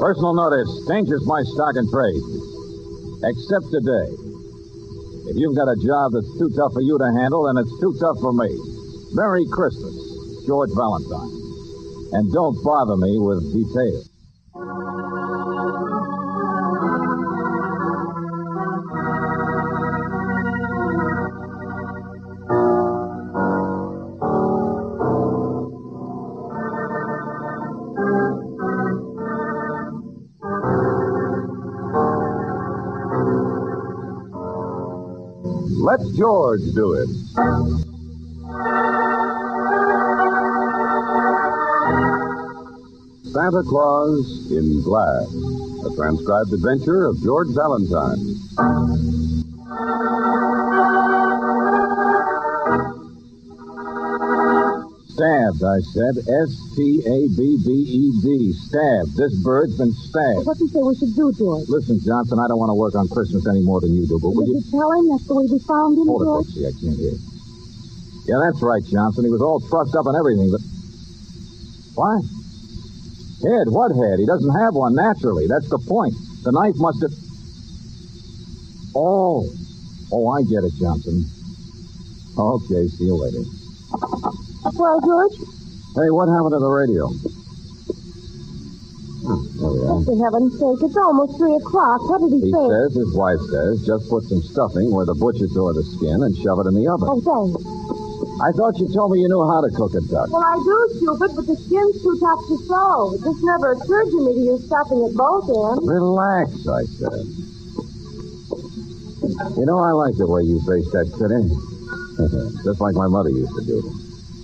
Personal notice. Danger's my stock and trade. Except today. If you've got a job that's too tough for you to handle, then it's too tough for me. Merry Christmas, George Valentine. And don't bother me with details. Let George do it. Santa Claus in Glass, a transcribed adventure of George Valentine. Stabbed, I said. S-T-A-B-B-E-D. Stabbed. This bird's been stabbed. What do you say we should do, George? Listen, Johnson, I don't want to work on Christmas any more than you do, but will you... Did you tell him that's the way we found him, Hold it, George? Brooksy. I can't hear. Yeah, that's right, Johnson. He was all trussed up and everything, but... What? Head? What head? He doesn't have one, naturally. That's the point. The knife must have... Oh, I get it, Johnson. Okay, see you later. Well, George? Hey, what happened to the radio? There we are. For heaven's sake, it's almost 3 o'clock. What did he He say? says, his wife says, just put some stuffing where the butcher tore the skin and shove it in the oven. Oh, thanks. I thought you told me you knew how to cook a duck. Well, I do, stupid, but the skin's too tough to sew. It just never occurred to me to use stuffing at both ends. Relax, I said. You know, I like the way you face that critter. Just like my mother used to do.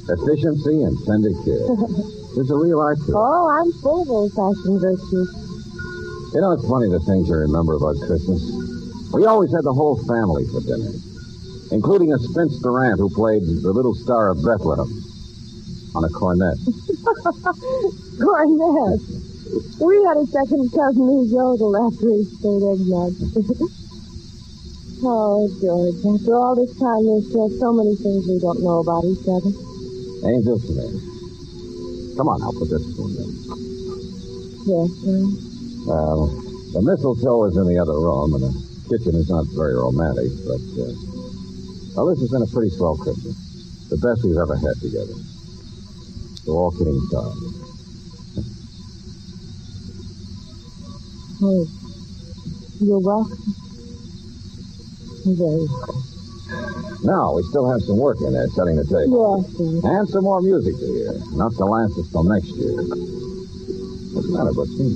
Efficiency and tender care. There's a real art to it. Oh, I'm full of old-fashioned virtues. You know, it's funny the things you remember about Christmas. We always had the whole family for dinner, including a spinster aunt who played the little star of Bethlehem on a cornet. Cornet. We had a second cousin who yodeled after he stayed eggnog. Oh, George, after all this time, there's still so many things we don't know about each other. Angel today. Come on, I'll put this spoon in. Yes, sir. Well, the mistletoe is in the other room, and the kitchen is not very romantic, but, well, this has been a pretty swell Christmas. The best we've ever had together. So all kidding aside. Oh, you're welcome. Very welcome. Now, we still have some work in there, setting the table. Yes, sir. And some more music to hear. Enough to last us till next year. What's the matter, Brooksy?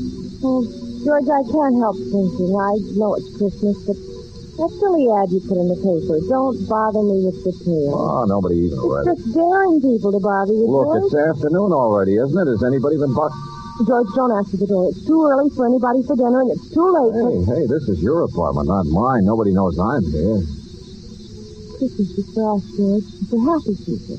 Oh, George, I can't help thinking. I know it's Christmas, but that silly ad you put in the paper, don't bother me with details. Oh, nobody even read it. It's just daring people to bother you, Look, George. it's afternoon already, isn't it? Has anybody been George, don't answer the door. It's too early for anybody for dinner, and it's too late for... Hey, this is your apartment, not mine. Nobody knows I'm here. Christmas is for us, George. It's for happy people.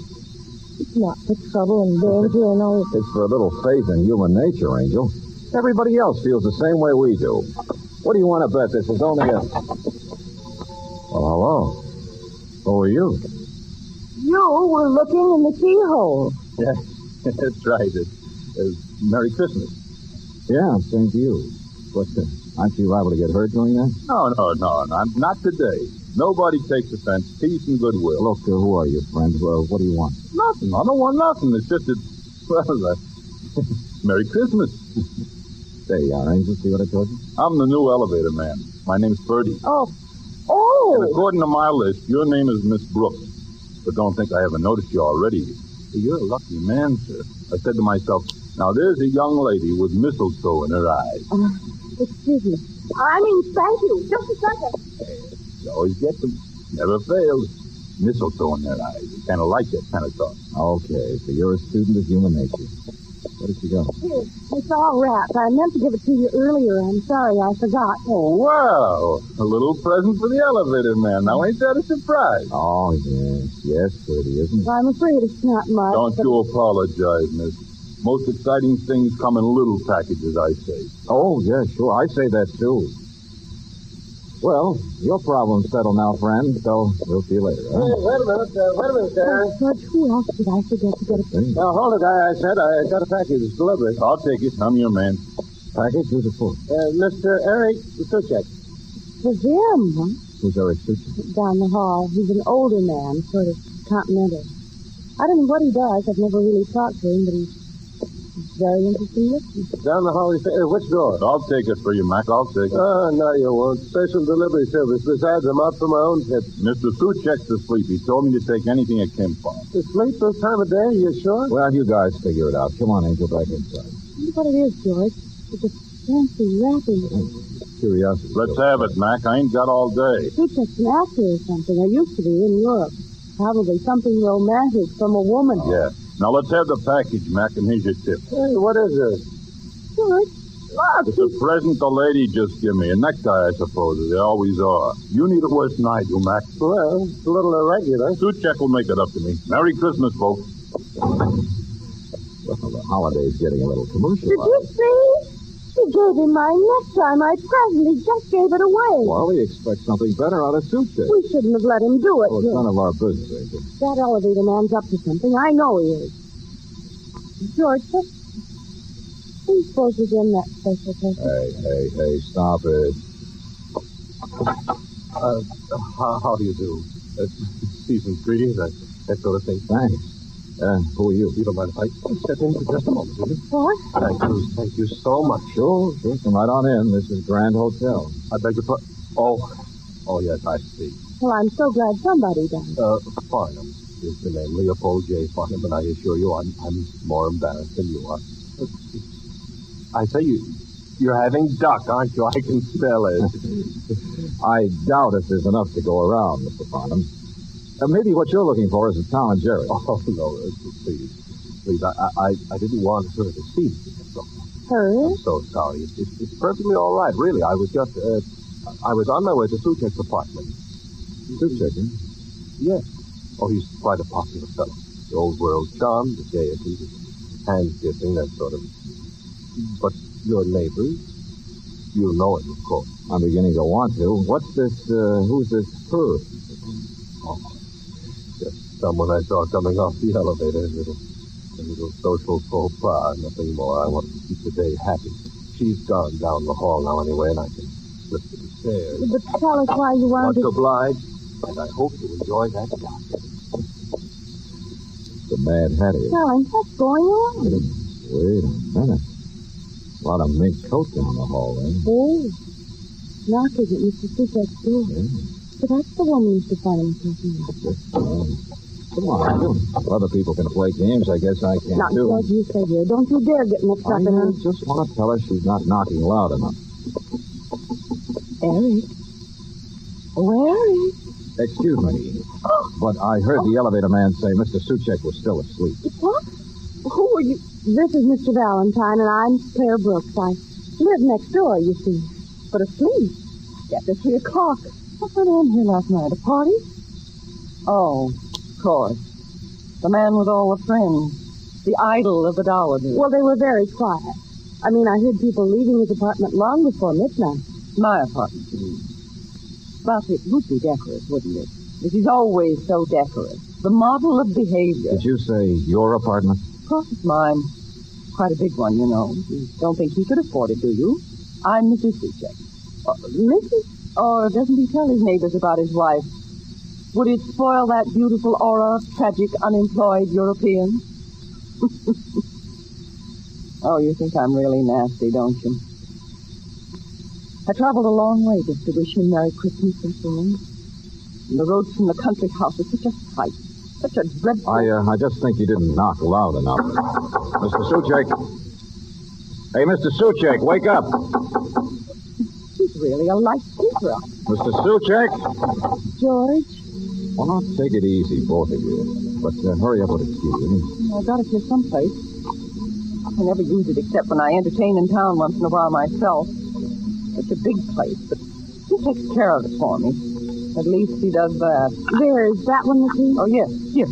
It's not for trouble and danger and all... It's for a little faith in human nature, Angel. Everybody else feels the same way we do. What do you want to bet? This is only a... Well, hello. Who are you? You were looking in the keyhole. Yeah, that's right. It's Merry Christmas. Yeah, same to you. But aren't you liable to get hurt doing that? No, not today. Nobody takes offense. Peace and goodwill. Look, who are you, friend? What do you want? Nothing. I don't want nothing. It's just that, well, Merry Christmas. There you are, Angel. See what I told you? I'm the new elevator man. My name's Bertie. Oh. And according to my list, your name is Miss Brooks. But don't think I haven't noticed you already. You're a lucky man, sir. I said to myself, now there's a young lady with mistletoe in her eyes. Excuse me. I mean, thank you. Just a second. You always get them. Never fails. Mistletoe in their eyes. You kind of like that kind of talk. Okay, so you're a student of human nature. Where did she go? Here, it's all wrapped. I meant to give it to you earlier. I'm sorry, I forgot. Oh, wow. A little present for the elevator man. Now, ain't that a surprise? Oh, yes, pretty, isn't it? I'm afraid it's not much. Don't you apologize, miss. Most exciting things come in little packages, I say. Oh, yeah, sure. I say that, too. Well, your problem's settled now, friend, so we'll see you later, huh? Hey, wait a minute, sir. George, who else did I forget to get a... Now, hold it, I said I got a package delivered. I'll take it. I'm your man. Package? Who's it for? Mr. Eric Suchek. For him, huh? Who's Eric Suchek? Down the hall. He's an older man, sort of continental. I don't know what he does. I've never really talked to him, but he's very interesting looking. Down the hall, which door? I'll take it for you, Mac. I'll take it. Oh, no, you won't. Special delivery service. Besides, I'm out for my own tip. Mr. Suchek's asleep. He told me to take anything at Kim Farm. To sleep this time of day, you sure? Well, you guys figure it out. Come on, Angel, back inside. Look what it is, George. It's a fancy wrapping. Curiosity. Let's have it, Mac. I ain't got all day. Suchek's an actor or something, or used to be in Europe. Probably something romantic from a woman. Yeah. Now let's have the package, Mac, and here's your tip. Hey, what is this? George, look. It's a present the lady just gave me. A necktie, I suppose, as they always are. You need it worse than I do, Mac. Well, it's a little irregular. Suchek will make it up to me. Merry Christmas, folks. Well, the holiday's getting a little commercial. Did you see? She gave him my necktie, my present. He just gave it away. Well, we expect something better out of Suchek. We shouldn't have let him do it. Oh, it's none of our business, Angel. That elevator man's up to something. I know he is. George, please suppose we give him that special present. Hey, stop it. How do you do? Season's greetings, that sort of thing. Thanks. Who are you? You don't mind if I step in for just a moment, will you? What? Thank you so much. Sure. Come right on in. This is Grand Hotel. I beg your pardon. Oh, yes, I see. Well, I'm so glad somebody does. Farnham is the name, Leopold J. Farnham, and I assure you I'm more embarrassed than you are. I say you're having duck, aren't you? I can smell it. I doubt if there's enough to go around, Mr. Farnham. Maybe what you're looking for is a Tom and Jerry. Oh, no, please. I didn't want her to see me. So. Her? I'm so sorry. It's perfectly all right, really. I was just, I was on my way to Suchek's apartment. Suchek, eh? Yes. Oh, he's quite a popular fellow. The old world charm, the gaiety, the hand-kissing, that sort of... But your neighbors, you know him, of course. I'm beginning to want to. What's this, who's this her? Oh, just someone I saw coming off the elevator. A little social faux pas, nothing more. I want to keep the day happy. She's gone down the hall now anyway, and I can slip to the stairs. But tell us why you wanted Much obliged, and I hope you enjoy that gossip. The Mad Hatter. Darling, what's going on? Wait a minute. A lot of mink coat down the hall, eh? Oh, knocking at Mr. Suchek's door. Yeah. But that's the woman Mr. Farnham was talking about. Come on. If other people can play games, I guess I can, Not too. what you say here. Don't you dare get mixed up in I it. just want to tell her she's not knocking loud enough. Eric? Oh, Eric. Excuse me, but I heard the elevator man say Mr. Suchek was still asleep. What? Who are you? This is Mr. Valentine, and I'm Claire Brooks. I live next door, you see. But asleep. After 3 o'clock. What went on here last night? A party? Oh, of course. The man with all the friends. The idol of the dowagers. Well, they were very quiet. I mean, I heard people leaving his apartment long before midnight. My apartment. But it would be decorous, wouldn't it? It is always so decorous. The model of behavior. Did you say your apartment? Of course it's mine. Quite a big one, you know. You don't think he could afford it, do you? I'm Mrs. Suchek. Mrs.? Or doesn't he tell his neighbors about his wife? Would it spoil that beautiful aura of tragic, unemployed Europeans? Oh, you think I'm really nasty, don't you? I traveled a long way just to wish him Merry Christmas, gentlemen. And the roads from the country house are such a sight, such a dreadful... I just think you didn't knock loud enough. Mr. Suchek. Hey, Mr. Suchek, wake up. He's really a light sleeper. Mr. Suchek. George? Well, now, take it easy, both of you. But hurry up with the key. I got it here someplace. I never use it except when I entertain in town once in a while myself. Such a big place, but he takes care of it for me. At least he does that. There's that one, the key? Oh, yes, here.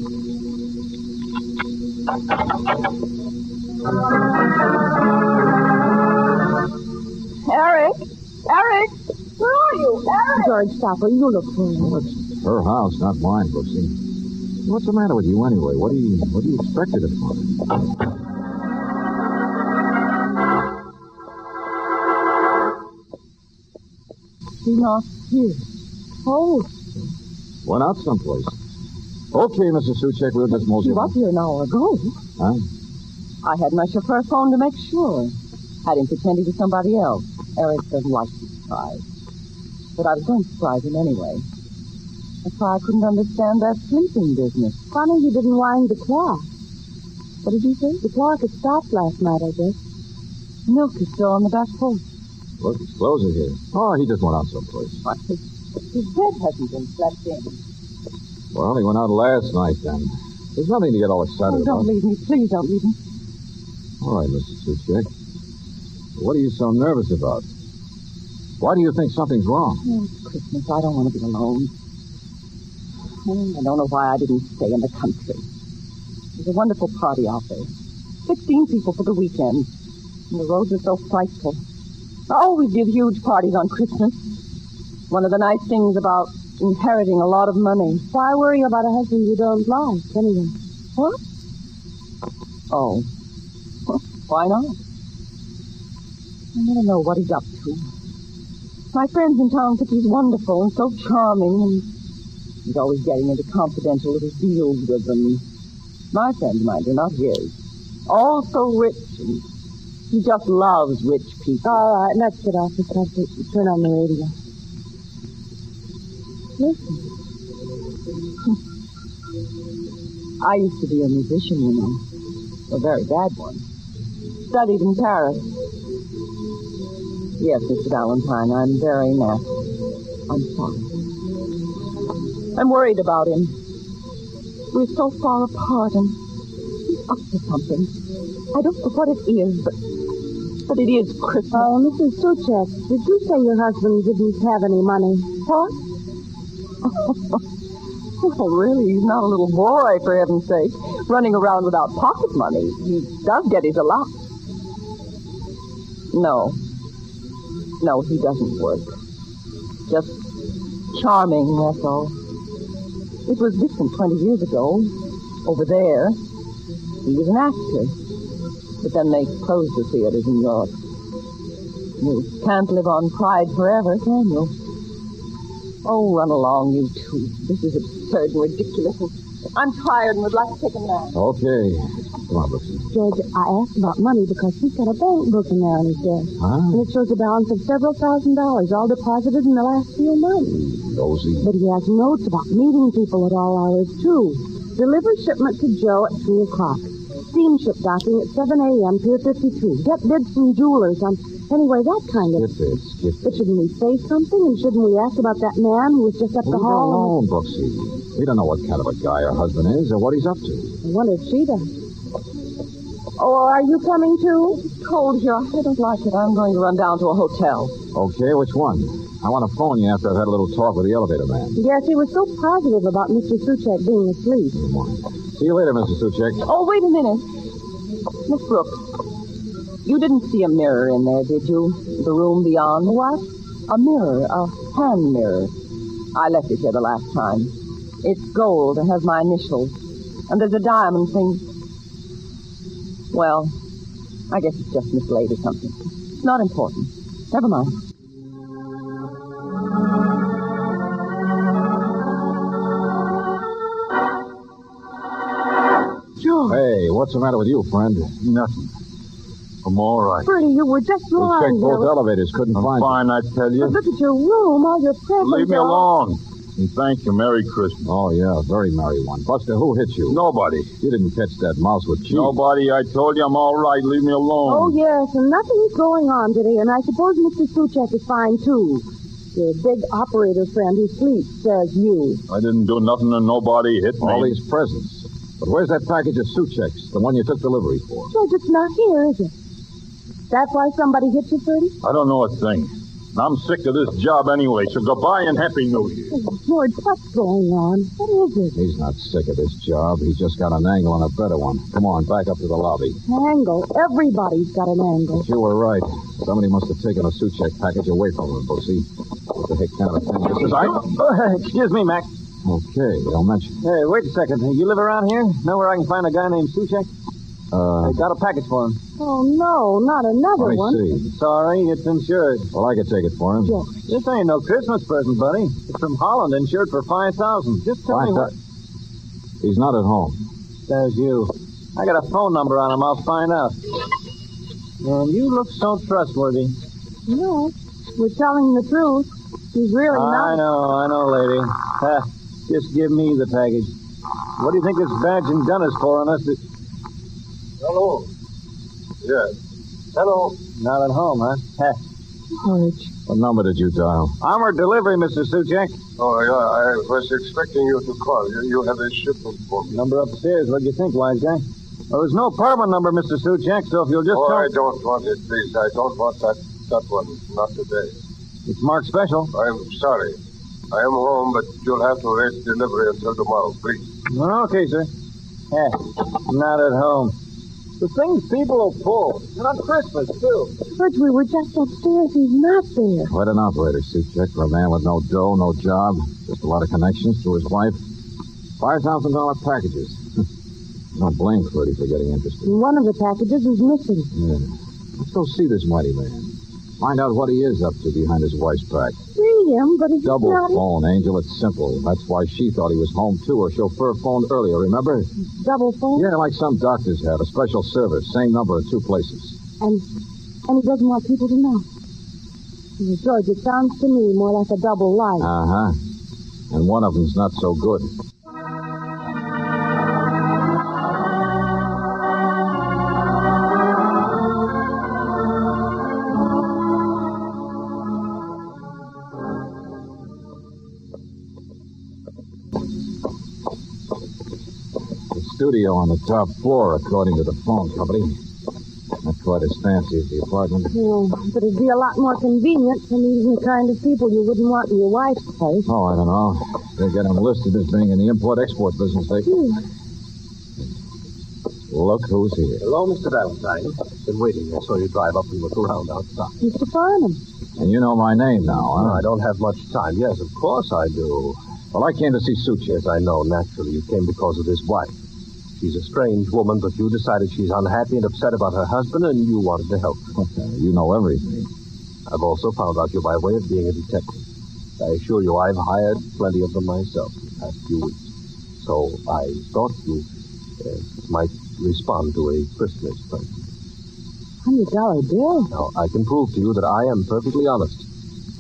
Eric! Eric! Where are you? Eric! George, stop her. You look for him. Well, it's her house, not mine, Brooksy. What's the matter with you anyway? What do you expect her to find? he not here? Oh, Went out someplace. Okay, Mrs. Suchek, we'll just mosey He was here an hour ago. Huh? I had my chauffeur phone to make sure. Had him pretending to somebody else. Eric doesn't like to be surprised. But I was going to surprise him anyway. That's why I couldn't understand that sleeping business. funny he didn't wind the clock. What did you say? The clock had stopped last night, I guess. Milk is still on the back porch. Look, his clothes are here. Oh, he just went out someplace. What? His bed hasn't been slept in. Well, he went out last night, then. There's nothing to get all excited Don't about. leave me. Please don't leave me. All right, Mrs. Suchek. What are you so nervous about? Why do you think something's wrong? Oh, it's Christmas. I don't want to be alone. I don't know why I didn't stay in the country. There's a wonderful party out there. 16 people for the weekend. And the roads are so frightful. I always give huge parties on Christmas. One of the nice things about inheriting a lot of money. Why worry about a husband you don't like, anyway? What? Oh. Well, why not? I never know what he's up to. My friends in town think he's wonderful and so charming, and he's always getting into confidential little deals with them. My friends, mind you, not his. All so rich, and he just loves rich people. All right, let's get off the subject and turn on the radio. Listen. I used to be a musician, you know. A very bad one. Studied in Paris. Yes, Mr. Valentine, I'm very nasty. I'm sorry. I'm worried about him. We're so far apart, and he's up to something. I don't know what it is, but it is Christmas. Oh, Mrs. Suchek, did you say your husband didn't have any money? What? Oh, really? He's not a little boy, for heaven's sake, running around without pocket money. He does get his allowance. No, he doesn't work. Just charming, that's all. It was different 20 years ago. Over there, he was an actor. But then they closed the theaters in Europe. You can't live on pride forever, can you? Oh, run along, you two. This is absurd and ridiculous. I'm tired and would like to take a nap. Okay. Come on, Brooksy. George, I asked about money because he's got a bank book in there on his desk. Huh? And it shows a balance of several $1,000s, all deposited in the last few months. Nosy. But he has notes about meeting people at all hours, too. Deliver shipment to Joe at 3 o'clock. Steamship docking at 7 a.m., Pier 52. Get bids from jewelers on... Anyway, that kind of... Skip it. But shouldn't we say something? And shouldn't we ask about that man who was just up the Leave her hall? alone, Brooksy. We don't know what kind of a guy her husband is or what he's up to. I wonder if she does. Oh, are you coming too? Cold here. I don't like it. I'm going to run down to a hotel. Okay, which one? I want to phone you after I've had a little talk with the elevator man. Yes, he was so positive about Mr. Suchek being asleep. Come on. See you later, Mr. Suchek. Oh, wait a minute. Miss Brooks, you didn't see a mirror in there, did you? The room beyond? What? A mirror, a hand mirror. I left it here the last time. It's gold. It has my initials. And there's a diamond thing. Well, I guess it's just mislaid or something. It's not important. Never mind. George. Hey, what's the matter with you, friend? Nothing. I'm all right. Bertie, you were just We lying checked both there. elevators, couldn't I'm find fine, I tell you. But look at your room, all your presents. Leave me are- alone. And thank you. Merry Christmas. you. Oh, yeah, a very merry one. Buster, who hit you? Nobody. You didn't catch that mouse with cheese. Nobody. I told you I'm all right. Leave me alone. Oh, yes, and nothing's going on today, and I suppose Mr. Suchek is fine, too. Your big operator friend who sleeps says you. I didn't do nothing and nobody hit me. All these presents. But where's that package of Suchek's, the one you took delivery for? George, it's not here, is it? That's why somebody hit you, Bertie? I don't know a thing. I'm sick of this job anyway, so goodbye and Happy New Year. Oh, George, what's going on? What is it? He's not sick of this job. He's just got an angle on a better one. Come on, back up to the lobby. Angle. Everybody's got an angle. But you were right. Somebody must have taken a Suchek package away from him, Bussy. What the heck kind of a thing this is? Excuse me, Mac. Okay, don't mention. Hey, wait a second. You live around here? Know where I can find a guy named Suchek? I got a package for him. Oh, no, not another Let me one. see. Sorry, it's insured. Well, I could take it for him. George. This ain't no Christmas present, buddy. It's from Holland, insured for $5,000. Just tell me what... He's not at home. There's you. I got a phone number on him. I'll find out. And you look so trustworthy. No, we're telling the truth. He's really I not. know, lady. Just give me the package. What do you think this badge and gun is for unless it... Hello. Yes. Hello. Not at home, huh? George. What number did you dial? Armored delivery, Mr. Suchek. Oh, yeah, I was expecting you to call. You have a shipment for me. Number upstairs. What do you think, wise guy? Well, there's no apartment number, Mr. Suchek, so if you'll just tell... I don't want it, please. I don't want that one. Not today. It's marked special. I'm sorry. I am home, but you'll have to wait delivery until tomorrow, please. Okay, sir. Not at home. The things people will pull. And on Christmas, too. George, we were just upstairs. He's not there. Quite an operator, suit check for a man with no dough, no job, just a lot of connections to his wife. $5,000 packages. Don't blame Ferdy for getting interested. One of the packages is missing. Yeah. Let's go see this mighty man. Find out what he is up to behind his wife's back. See him, but he's Double not... phone, Angel. It's simple. That's why she thought he was home, too. Her chauffeur phoned earlier, remember? Double phone? Yeah, like some doctors have. A special service. Same number at 2 places. And he doesn't want people to know. Well, George, it sounds to me more like a double life. Uh-huh. And one of them's not so good. Studio on the top floor, according to the phone company. Not quite as fancy as the apartment. Oh, but it'd be a lot more convenient for meeting the kind of people you wouldn't want in your wife's place. Oh, I don't know. They get him listed as being in the import-export business. Look who's here. Hello, Mr. Valentine. Been waiting. I saw you drive up and look around outside. Mr. Farnham. And you know my name now, huh? I don't have much time. Yes, of course I do. Well, I came to see Suchi. Yes, I know. Naturally, you came because of his wife. She's a strange woman, but you decided she's unhappy and upset about her husband, and you wanted to help her. You know everything. I've also found out you by way of being a detective. I assure you, I've hired plenty of them myself in the past few weeks. So I thought you might respond to a Christmas present. $100 bill? Now, I can prove to you that I am perfectly honest.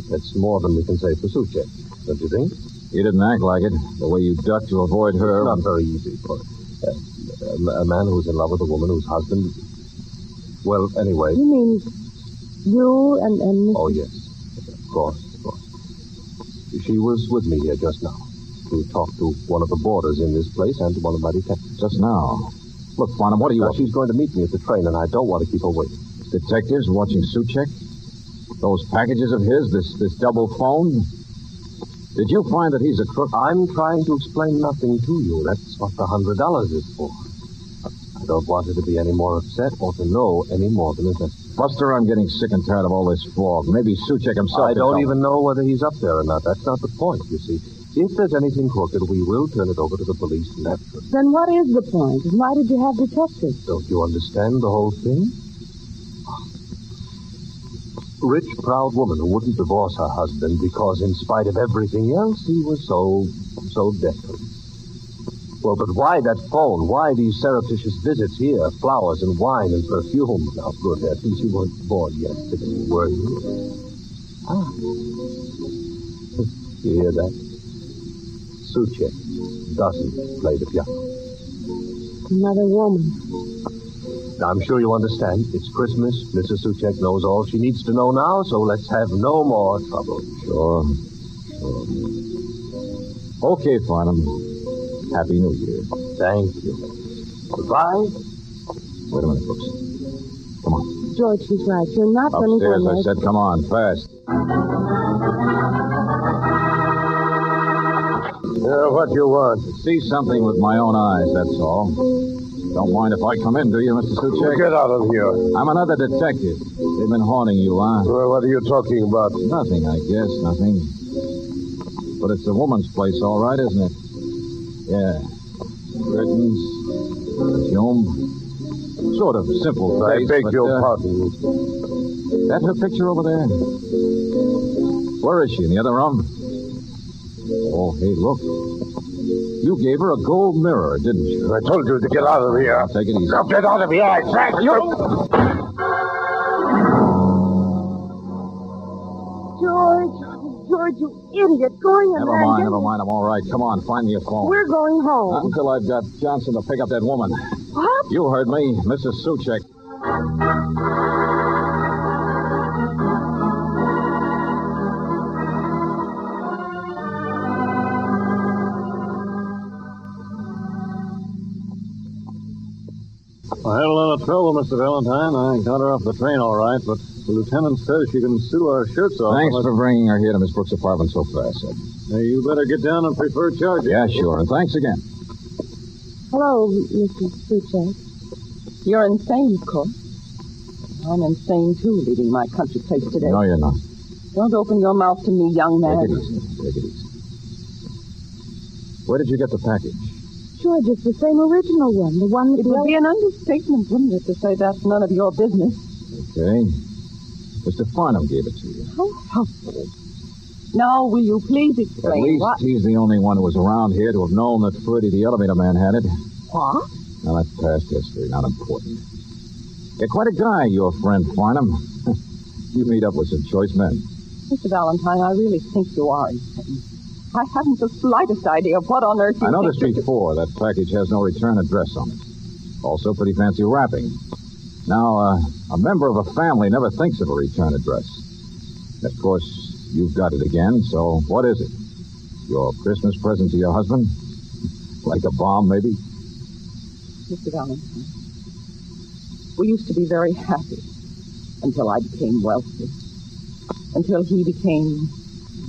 That's more than we can say for Suchek, don't you think? You didn't act like it. The way you ducked to avoid her. Not very easy for a man who's in love with a woman whose husband... Well, anyway... You mean you and Mr. Oh, yes. Of course. She was with me here just now to talk to one of the boarders in this place and to one of my detectives. Just now. Look, Farnham, what are you... She's going to meet me at the train, and I don't want to keep her waiting. Detectives watching Suchek? Those packages of his, this double phone? Did you find that he's a crook? I'm trying to explain nothing to you. That's what the $100 is for. I don't want her to be any more upset or to know any more than is necessary. Buster, I'm getting sick and tired of all this fog. Maybe Suchek himself... I don't even know whether he's up there or not. That's not the point, you see. If there's anything crooked, we will turn it over to the police naturally. Then what is the point? And why did you have detectives? Don't you understand the whole thing? Rich, proud woman who wouldn't divorce her husband because, in spite of everything else, he was so decorous. Well, but why that phone? Why these surreptitious visits here? Flowers and wine and perfume. Now, good heavens, you weren't born yesterday, were you? Ah. You hear that? Suchek doesn't play the piano. Another woman. Now, I'm sure you understand. It's Christmas. Mrs. Suchek knows all she needs to know now, so let's have no more trouble. Sure. Okay, Farnham. Happy New Year. Thank you. Goodbye. Wait a minute, Brooks. Come on. George, he's right. You're not running for Upstairs, a I said, come on, fast. What you want? See something with my own eyes, that's all. Don't mind if I come in, do you, Mr. Suchek? Get out of here. I'm another detective. They've been haunting you, huh? Well, what are you talking about? Nothing, I guess, nothing. But it's a woman's place, all right, isn't it? Yeah. Curtains, perfume. sort of simple I face, beg but, your pardon. that her picture over there? Where is she? In the other room? Oh, hey, look. You gave her a gold mirror, didn't you? I told you to get out of here. Take it easy. Now get out of here, I said. George, you idiot. Going in there. Never mind. I'm all right. Come on, find me a phone. We're going home. Not until I've got Johnson to pick up that woman. What? You heard me, Mrs. Suchek. I had a lot of trouble, Mr. Valentine. I got her off the train all right, but the lieutenant says she can sue our shirts off. Thanks for bringing her here to Miss Brooks' apartment so fast, Ed. Hey, you better get down and prefer charges. Yeah, sure. And thanks again. Hello, Mrs. Suchek. You're insane, of course. I'm insane, too, leaving my country place today. No, you're not. Don't open your mouth to me, young man. Take it easy. Where did you get the package? George, it's the same original one. The one that It would be an understatement, wouldn't it, to say that's none of your business? Okay. Mr. Farnham gave it to you. How helpful. Now, will you please explain At least what... he's the only one who was around here to have known that Freddie the elevator man had it. What? Now, that's past history, not important. You're quite a guy, your friend Farnham. You meet up with some choice men. Mr. Valentine, I really think you are insane. I haven't the slightest idea of what on earth you I noticed think you're... before that package has no return address on it. Also pretty fancy wrapping. Now, a member of a family never thinks of a return address. Of course, you've got it again, so what is it? Your Christmas present to your husband? Like a bomb, maybe? Mr. Valentine, we used to be very happy until I became wealthy. Until he became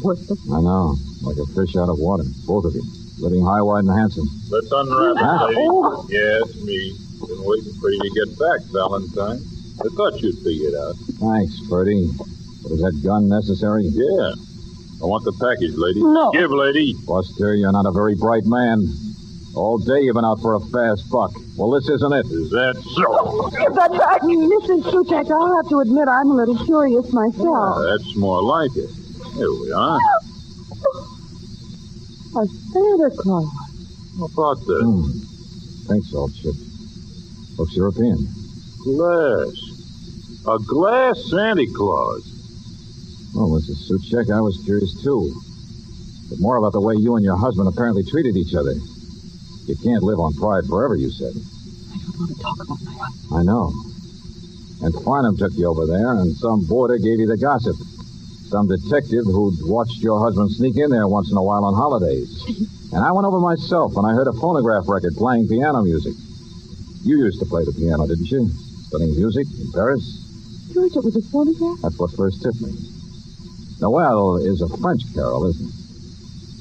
worthless. I know. Like a fish out of water. Both of you. Living high, wide, and handsome. Let's unwrap Huh? it, lady. Oh. Yes, me. Been waiting for you to get back, Valentine. I thought you'd figure it out. Thanks, Ferdy. But is that gun necessary? Yeah. I want the package, lady. No. Give, lady. Buster, you're not a very bright man. All day you've been out for a fast buck. Well, this isn't it. Is that so? Give that back, Mrs. Suchek. I'll have to admit I'm a little curious myself. That's more like it. Here we are. A Santa Claus. How about that? Think so, Chip. Looks European. Glass. A glass Santa Claus. Well, Mrs. Suchek, I was curious, too. But more about the way you and your husband apparently treated each other. You can't live on pride forever, you said. I don't want to talk about my husband. I know. And Farnham took you over there, and some boarder gave you the gossip. Some detective who'd watched your husband sneak in there once in a while on holidays. And I went over myself when I heard a phonograph record playing piano music. You used to play the piano, didn't you? Studying music in Paris? George, it was a phonograph? That's what first tipped me. Noel is a French carol, isn't it?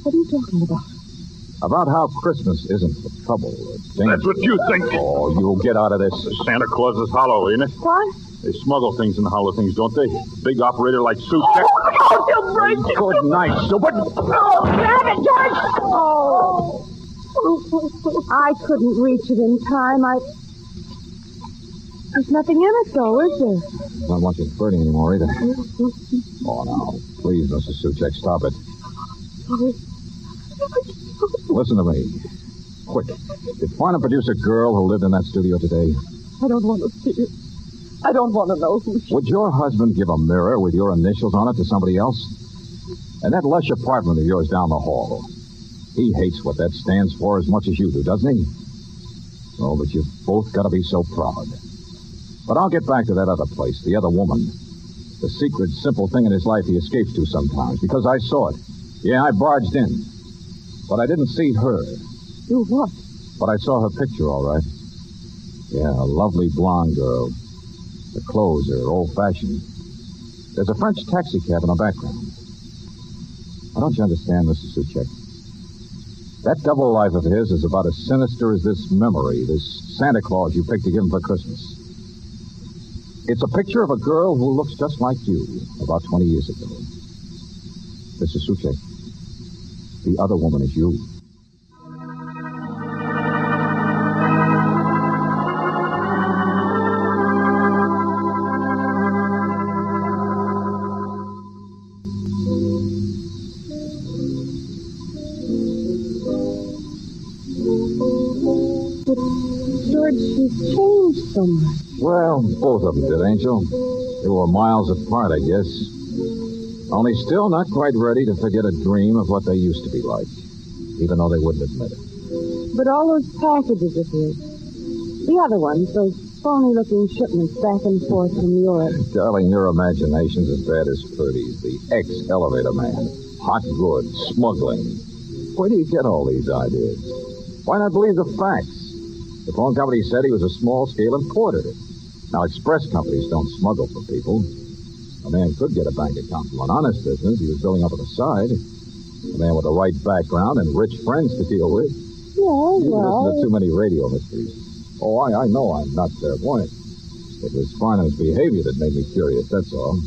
What are you talking about? About how Christmas isn't for trouble or danger. That's what you think. Oh, you'll get out of this. Santa Claus is hollow, ain't it? What? They smuggle things in the hollow things, don't they? Big operator like Suchek. Oh, you'll break it. Good night, stupid. Oh, grab it, George. Oh. I couldn't reach it in time. There's nothing in it, though, is there? Not watching Ferdy anymore, either. Oh, now, please, Mrs. Suchek, stop it. Listen to me. Quick. Did Farnham produce a girl who lived in that studio today? I don't want to see it. I don't want to know who she... Would your husband give a mirror with your initials on it to somebody else? And that lush apartment of yours down the hall. He hates what that stands for as much as you do, doesn't he? Oh, but you've both got to be so proud. But I'll get back to that other place, the other woman. The secret, simple thing in his life he escapes to sometimes, because I saw it. Yeah, I barged in. But I didn't see her. You what? But I saw her picture, all right. Yeah, a lovely blonde girl. The clothes are old-fashioned. There's a French taxi cab in the background. Now, don't you understand, Mr. Suchek? That double life of his is about as sinister as this memory, this Santa Claus you picked to give him for Christmas. It's a picture of a girl who looks just like you about 20 years ago. Mr. Suchek, the other woman is you. so much. Well, both of them did, Angel. They were miles apart, I guess. Only still not quite ready to forget a dream of what they used to be like, even though they wouldn't admit it. But all those packages of his, the other ones, those phony-looking shipments back and forth from Europe. Darling, your imagination's as bad as Purdy's, the ex-elevator man. Hot goods, smuggling. Where do you get all these ideas? Why not believe the facts? The phone company said he was a small-scale importer. Now, express companies don't smuggle for people. A man could get a bank account from an honest business he was building up on the side. A man with the right background and rich friends to deal with. Yeah, You well... listen to too many radio mysteries. Oh, I know I'm not clairvoyant. It was Farnham's behavior that made me curious, that's all.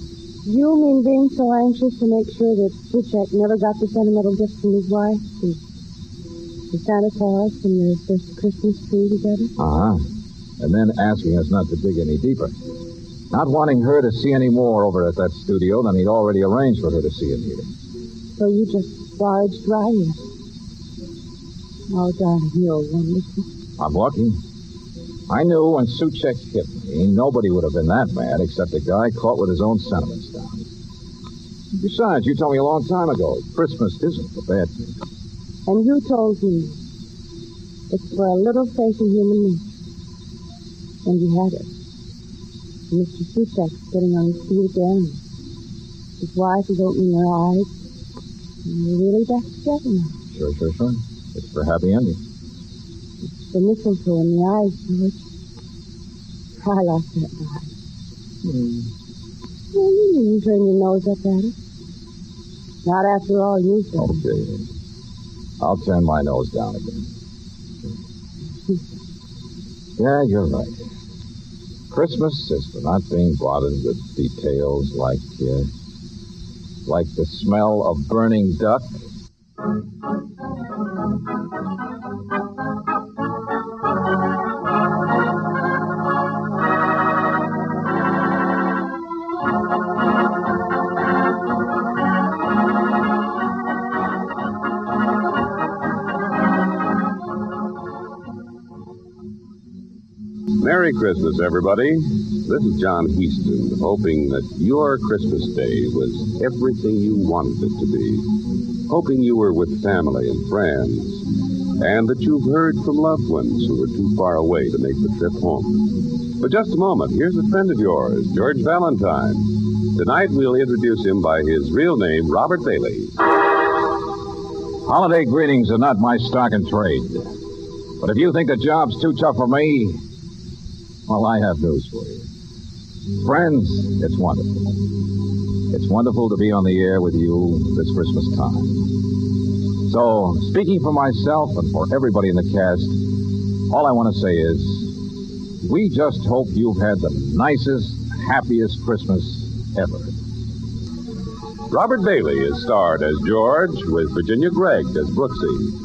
You mean being so anxious to make sure that Suchek never got the sentimental gift from his wife? The Santa Claus and their first Christmas tree together? Uh-huh. And then asking us not to dig any deeper. Not wanting her to see any more over at that studio than he'd already arranged for her to see in here. So you just barged right in. Oh, darling, you're wonderful. I'm lucky. I knew when Suchek hit me, nobody would have been that mad except a guy caught with his own sentiments down. Besides, you told me a long time ago, Christmas isn't a bad thing. And you told me it's for a little faith in human nature. And you had it. Mr. Suchek's getting on his feet again. His wife is opening her eyes. And they're really back together now. Sure. It's for a happy ending. It's the mistletoe in the eyes, George. I like that eye. Well, you needn't turn your nose up at it. Not after all you've done. Okay. I'll turn my nose down again. Yeah, you're right. Christmas is for not being bothered with details like the smell of burning duck. Merry Christmas, everybody. This is John Heaston, hoping that your Christmas day was everything you wanted it to be. Hoping you were with family and friends, and that you've heard from loved ones who were too far away to make the trip home. For just a moment, here's a friend of yours, George Valentine. Tonight, we'll introduce him by his real name, Robert Bailey. Holiday greetings are not my stock in trade. But if you think the job's too tough for me, well, I have news for you. Friends, it's wonderful. It's wonderful to be on the air with you this Christmas time. So, speaking for myself and for everybody in the cast, all I want to say is, we just hope you've had the nicest, happiest Christmas ever. Robert Bailey is starred as George, with Virginia Gregg as Brooksy.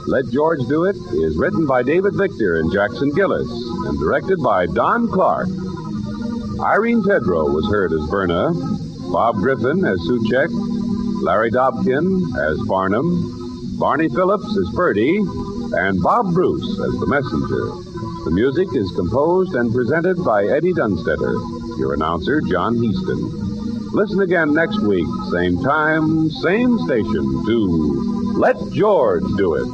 Let George Do It is written by David Victor and Jackson Gillis and directed by Don Clark. Irene Tedrow was heard as Verna, Bob Griffin as Suchek, Larry Dobkin as Farnham, Barney Phillips as Purdy, and Bob Bruce as the messenger. The music is composed and presented by Eddie Dunstetter. Your announcer, John Heaston. Listen again next week, same time, same station, to Let George Do It.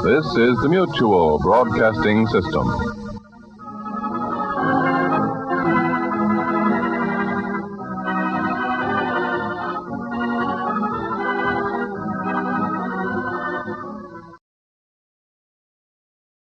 This is the Mutual Broadcasting System.